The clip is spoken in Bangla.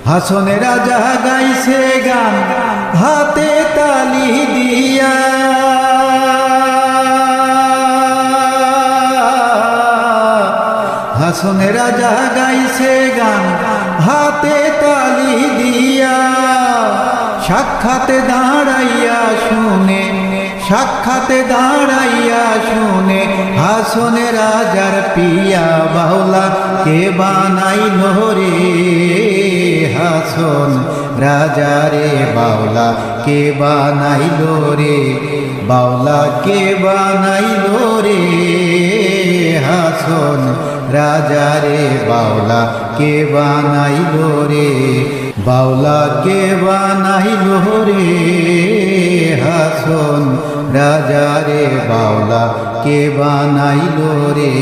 হাসনে রাজা গাইছে গান হাতে তালি দিয়া, হাসনে রাজা গাইছে গান হাতে তালি দিয়া, সাক্ষাতে দাঁড়াইয়া শুনে, সাক্ষাতে দাঁড়াইয়া শুনে, হাসনে রাজার পিয়া বাউলা কে বানাইলো রে, হাসন রাজারে বাউলা কে বানাইলো রে, বাউলা কে বানাইলো রে, হাসন রাজারে বাউলা কে বানাইলো রে, বাউলা কে বানাইলো রে, হাসন রাজারে বাউলা কে বানাইলো রে।